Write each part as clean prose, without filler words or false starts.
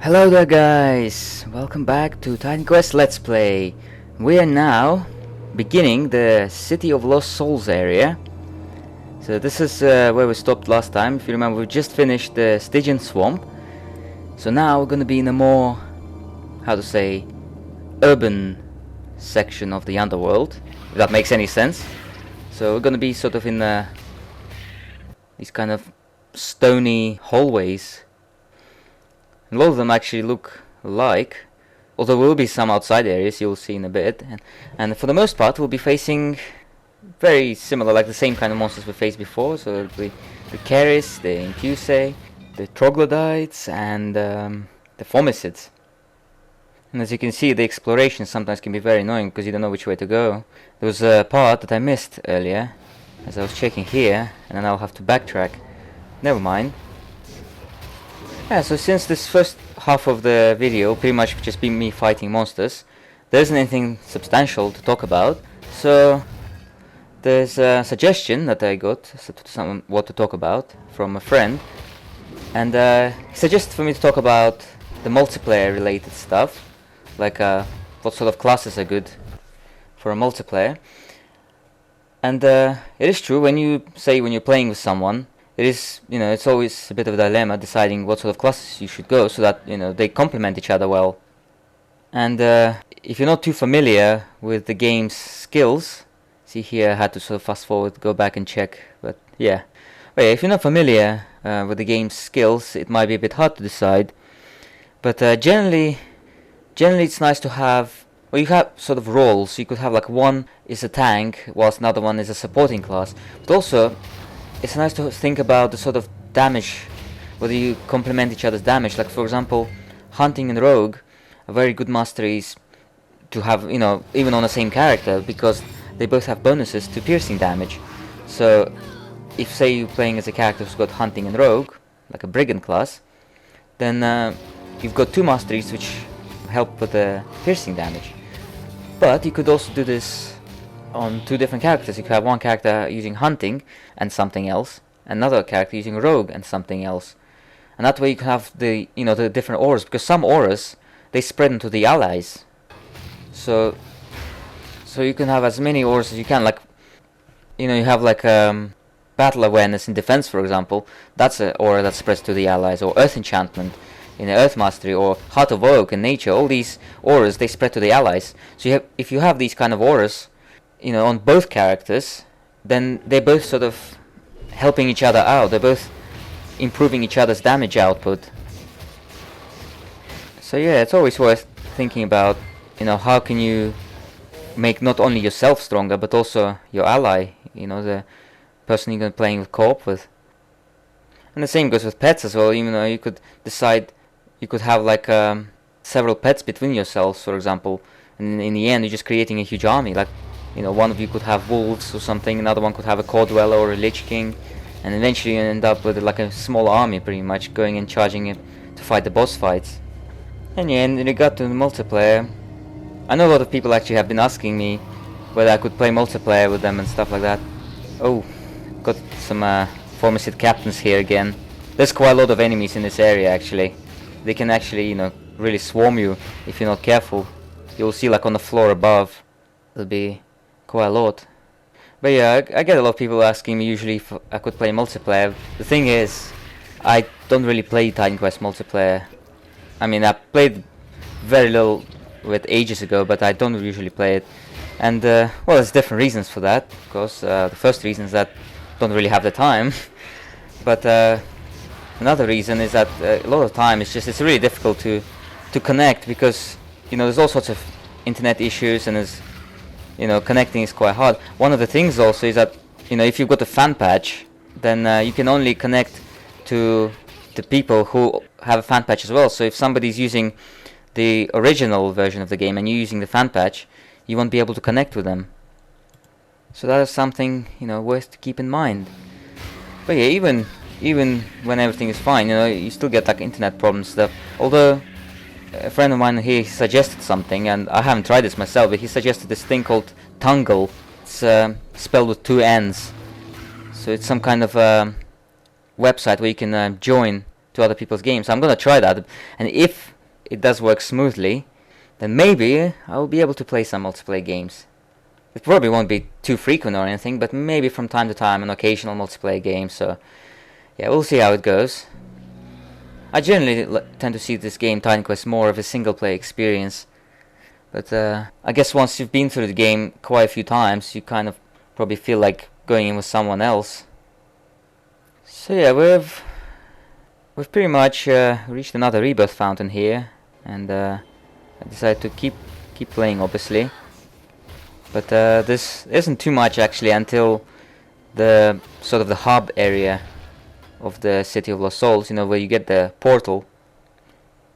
Hello there guys, welcome back to Titan Quest Let's Play. We are now beginning the City of Lost Souls area. So this is where we stopped last time. If you remember, we just finished the Stygian Swamp. So now we're gonna be in a more, how to say, urban section of the underworld, if that makes any sense. So we're gonna be sort of in these kind of stony hallways. A lot of them actually look alike, although there will be some outside areas you'll see in a bit, and for the most part we'll be facing very similar, like the same kind of monsters we faced before. So the Keris, the Impusei, the Troglodytes, and the Formicids. And as you can see, the exploration sometimes can be very annoying because you don't know which way to go. There was a part that I missed earlier as I was checking here, and then I'll have to backtrack. Never mind. Yeah, so since this first half of the video pretty much just been me fighting monsters, there isn't anything substantial to talk about. So there's a suggestion that I got what to talk about from a friend, and he suggested for me to talk about the multiplayer related stuff, like what sort of classes are good for a multiplayer. And it is true, when you're playing with someone, it is, it's always a bit of a dilemma deciding what sort of classes you should go so that, they complement each other well. And if you're not too familiar with the game's skills, see here I had to sort of fast forward, go back and check, but yeah. But yeah, if you're not familiar with the game's skills, it might be a bit hard to decide. But generally it's nice to have, well, you have sort of roles. You could have like one is a tank, whilst another one is a supporting class. But also, it's nice to think about the sort of damage, whether you complement each other's damage. Like for example, hunting and rogue, a very good mastery is to have, even on the same character, because they both have bonuses to piercing damage. So if say you're playing as a character who's got hunting and rogue, like a brigand class, then you've got two masteries which help with the piercing damage. But you could also do this on two different characters. You could have one character using hunting and something else, another character using rogue and something else, and that way you can have the the different auras, because some auras they spread into the allies. So you can have as many auras as you can. Like you have like battle awareness in defense, for example. That's an aura that spreads to the allies, or earth enchantment in the earth mastery, or heart of oak in nature. All these auras they spread to the allies. So if you have these kind of auras on both characters, then they're both sort of helping each other out. They're both improving each other's damage output. So yeah, it's always worth thinking about, how can you make not only yourself stronger, but also your ally, the person you're playing with co-op with. And the same goes with pets as well. You could decide, you could have like several pets between yourselves, for example, and in the end you're just creating a huge army. Like one of you could have wolves or something, another one could have a core dweller or a lich king, and eventually you end up with like a small army pretty much going and charging it to fight the boss fights. And yeah, in regard to the multiplayer, I know a lot of people actually have been asking me whether I could play multiplayer with them and stuff like that. Oh, got some Formicid captains here again. There's quite a lot of enemies in this area actually. They can actually, really swarm you if you're not careful. You'll see like on the floor above, there'll be quite a lot. But yeah, I get a lot of people asking me usually if I could play multiplayer. The thing is, I don't really play Titan Quest multiplayer. I mean, I played very little with ages ago, but I don't usually play it. And well, there's different reasons for that. Of course, the first reason is that I don't really have the time. But another reason is that a lot of time it's really difficult to connect, because there's all sorts of internet issues, and there's connecting is quite hard. One of the things also is that if you've got a fan patch, then you can only connect to the people who have a fan patch as well. So if somebody's using the original version of the game and you're using the fan patch, you won't be able to connect with them. So that is something worth to keep in mind. But yeah, even when everything is fine, you still get like internet problems stuff. Although a friend of mine here suggested something, and I haven't tried this myself, but he suggested this thing called Tungle. It's spelled with two N's. So it's some kind of website where you can join to other people's games. So I'm gonna try that, and if it does work smoothly, then maybe I'll be able to play some multiplayer games. It probably won't be too frequent or anything, but maybe from time to time an occasional multiplayer game. So yeah, we'll see how it goes. I generally tend to see this game, Titan Quest, more of a single player experience. But I guess once you've been through the game quite a few times, you kind of probably feel like going in with someone else. So yeah, we've pretty much reached another rebirth fountain here, and I decided to keep playing, obviously. But this isn't too much actually until the sort of the hub area of the City of Lost Souls, you know, where you get the portal.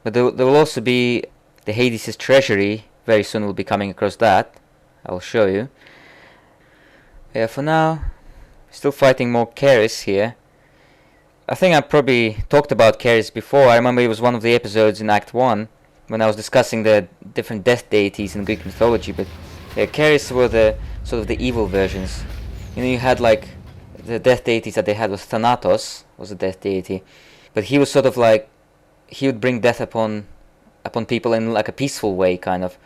But there will also be the Hades Treasury. Very soon we'll be coming across that. I'll show you. Yeah, for now, still fighting more Keris here. I think I probably talked about Keris before. I remember it was one of the episodes in Act 1 when I was discussing the different death deities in Greek mythology. But yeah, Keris were the sort of the evil versions. You know, you had like the death deities that they had was Thanatos was a death deity, but he was sort of like he would bring death upon people in like a peaceful way, kind of.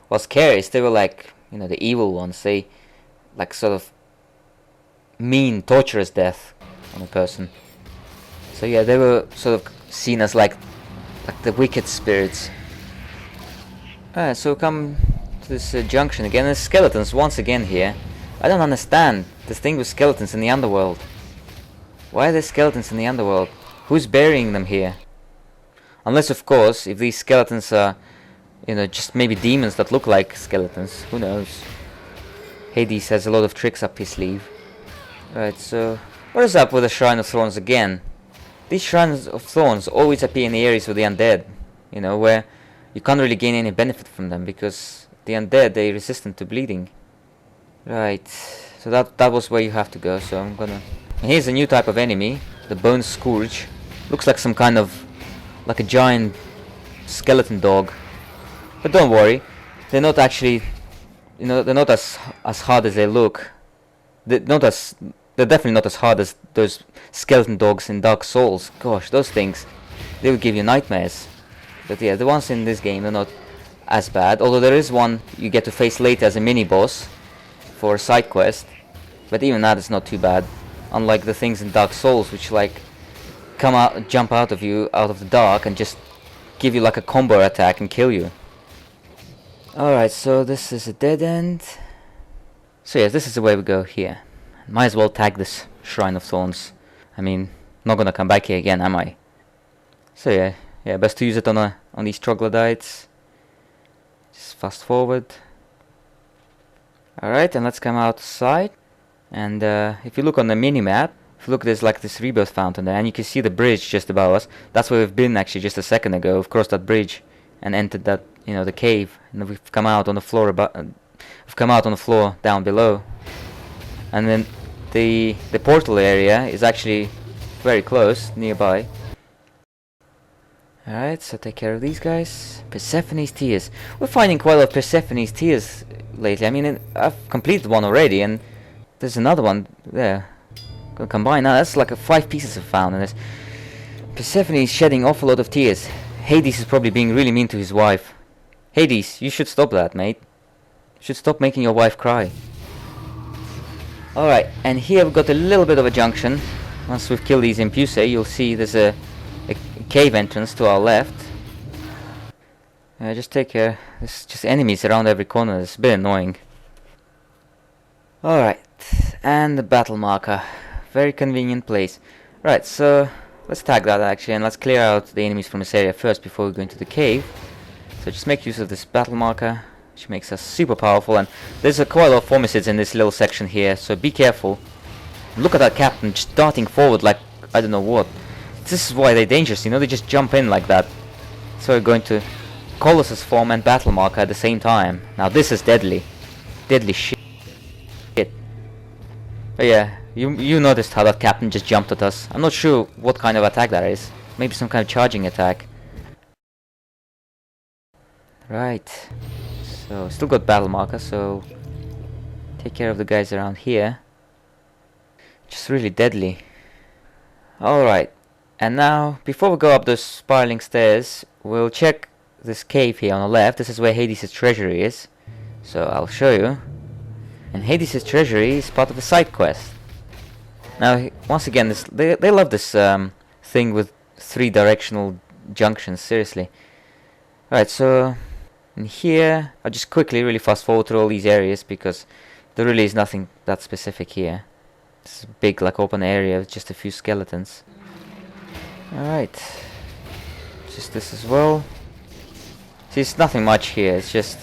Whilst Keris, they were like, you know, the evil ones. They like sort of mean, torturous death on a person. So yeah, they were sort of seen as like the wicked spirits. Alright, so come to this junction again. There's skeletons once again here. I don't understand this thing with skeletons in the underworld. Why are there skeletons in the underworld? Who's burying them here? Unless, of course, if these skeletons are, you know, just maybe demons that look like skeletons. Who knows? Hades has a lot of tricks up his sleeve. Right, so what is up with the Shrine of Thorns again? These Shrines of Thorns always appear in the areas with the undead, you know, where you can't really gain any benefit from them because the undead, they're resistant to bleeding. Right, so that was where you have to go, so I'm gonna... And here's a new type of enemy, the Bone Scourge. Looks like some kind of... like a giant skeleton dog. But don't worry, they're not actually... you know, they're not as hard as they look. They're definitely not as hard as those skeleton dogs in Dark Souls. Gosh, those things, they will give you nightmares. But yeah, the ones in this game are not as bad. Although there is one you get to face later as a mini-boss for a side quest. But even that is not too bad. Unlike the things in Dark Souls, which like jump out of you out of the dark and just give you like a combo attack and kill you. Alright, so this is a dead end. So yes, this is the way we go here. Might as well tag this Shrine of Thorns. I mean, not gonna come back here again, am I? So yeah, best to use it on these troglodytes. Just fast forward. Alright, and let's come outside. And if you look on the mini-map, if you look, there's like this rebirth fountain there, and you can see the bridge just above us. That's where we've been actually just a second ago. We've crossed that bridge and entered that, you know, the cave, and we've come out on the floor we've come out on the floor down below. And then the portal area is actually very close, nearby. Alright, so take care of these guys. Persephone's Tears. We're finding quite a lot of Persephone's Tears lately. I mean, I've completed one already, and there's another one there. Gonna combine now. That's like 5 pieces I've found, and there's Persephone is shedding awful lot of tears. Hades is probably being really mean to his wife. Hades, you should stop that, mate. You should stop making your wife cry. Alright, and here we've got a little bit of a junction. Once we've killed these Impusae, you'll see there's a cave entrance to our left. Just take care. There's just enemies around every corner. It's a bit annoying. Alright, and the battle marker. Very convenient place. Right, so let's tag that actually, and let's clear out the enemies from this area first before we go into the cave. So just make use of this battle marker, which makes us super powerful. And there's quite a lot of formicids in this little section here, so be careful. Look at that captain just darting forward like I don't know what. This is why they're dangerous, you know, they just jump in like that. So we're going to Colossus form and battle marker at the same time. Now this is deadly. Deadly shit. But yeah, you noticed how that captain just jumped at us. I'm not sure what kind of attack that is. Maybe some kind of charging attack. Right. So still got battle marker, so take care of the guys around here. Just really deadly. Alright. And now, before we go up those spiraling stairs, we'll check this cave here on the left. This is where Hades' Treasury is. So I'll show you. And Hades' Treasury is part of a side quest. Now, once again, they love this thing with 3-directional junctions, seriously. Alright, so in here, I'll just quickly really fast forward through all these areas because there really is nothing that specific here. It's a big like open area with just a few skeletons. Alright, just this as well. See, it's nothing much here, it's just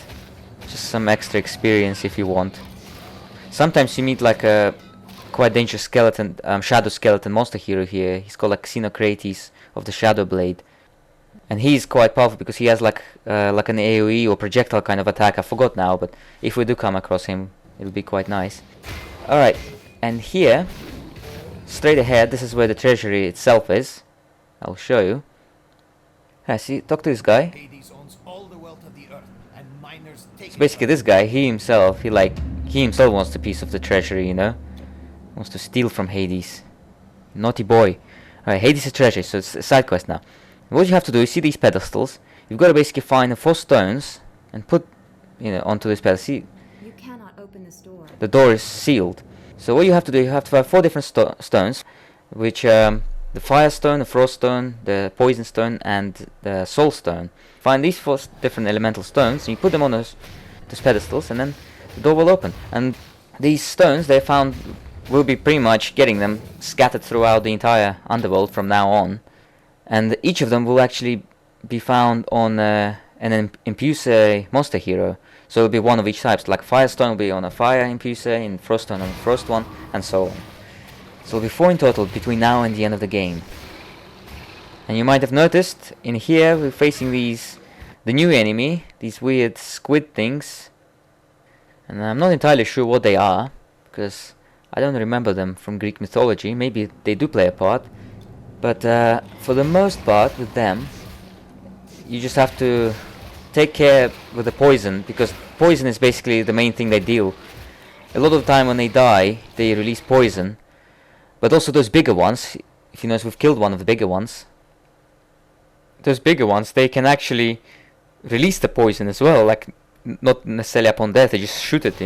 some extra experience if you want. Sometimes you meet like a quite dangerous skeleton, shadow skeleton monster hero here. He's called like Xenocrates of the Shadow Blade. And he's quite powerful because he has like an AoE or projectile kind of attack. I forgot now, but if we do come across him, it'll be quite nice. Alright, and here, straight ahead, this is where the treasury itself is. I'll show you. See, talk to this guy. Hades owns all the wealth of the earth, and miners take So basically this guy, he himself wants a piece of the treasury, you know? Wants to steal from Hades. Naughty boy. Alright, Hades' treasury, so it's a side quest now. What you have to do, you see these pedestals, you've got to basically find the 4 stones and put, onto this pedestal. See, you cannot open this door. the door is sealed. So what you have to do, you have to find 4 different stones, which the fire stone, the frost stone, the poison stone, and the soul stone. Find these 4 different elemental stones, and you put them on those pedestals, and then the door will open. And these stones, they found, will be pretty much getting them scattered throughout the entire underworld from now on. And each of them will actually be found on an Impulse monster hero. So it'll be one of each type. So like Firestone will be on a Fire Impulse, and Froststone on a Frost one, and so on. So it'll be 4 in total between now and the end of the game. And you might have noticed, in here we're facing the new enemy, these weird squid things. And I'm not entirely sure what they are, because I don't remember them from Greek mythology. Maybe they do play a part. But for the most part with them, you just have to take care with the poison, because poison is basically the main thing they deal. A lot of the time when they die, they release poison. But also those bigger ones, if you notice we've killed one of the bigger ones. Those bigger ones, they can actually release the poison as well, like not necessarily upon death, they just shoot it,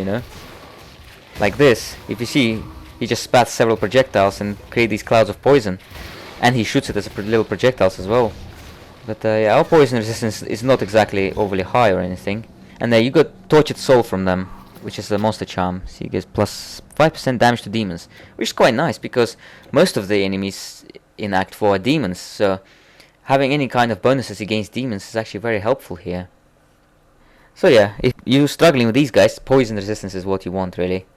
Like this, if you see, he just spats several projectiles and create these clouds of poison. And he shoots it as little projectiles as well. But yeah, our poison resistance is not exactly overly high or anything. And you got Tortured Soul from them, which is a monster charm. So you get plus 5% damage to demons, which is quite nice because most of the enemies in Act 4 are demons. So having any kind of bonuses against demons is actually very helpful here. So yeah, if you're struggling with these guys, poison resistance is what you want really.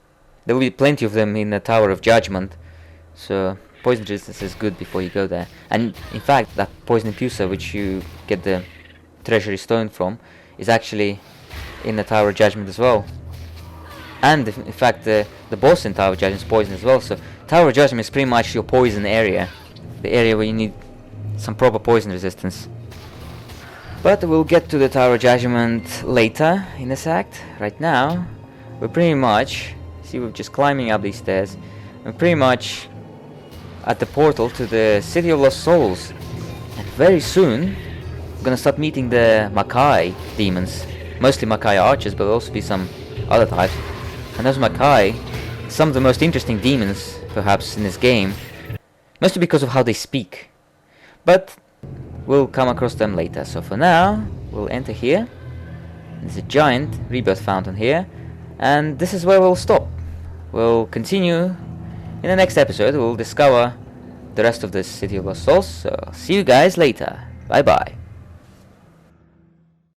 There will be plenty of them in the Tower of Judgment. So poison resistance is good before you go there. And in fact, that poison impulse which you get the treasury stone from is actually in the Tower of Judgment as well. And in fact, the boss in Tower of Judgment is poison as well. So Tower of Judgment is pretty much your poison area, the area where you need some proper poison resistance. But we'll get to the Tower of Judgment later in this act. Right now, we're pretty much, see, we're just climbing up these stairs. We're pretty much at the portal to the City of Lost Souls, and very soon we're gonna start meeting the Makai demons, mostly Makai archers, but there'll also be some other types. And those Makai, some of the most interesting demons perhaps in this game, mostly because of how they speak, but we'll come across them later. So for now we'll enter here. There's a giant rebirth fountain here, and this is where we'll stop. We'll continue in the next episode. We'll discover the rest of this City of Lost Souls. So see you guys later. Bye bye.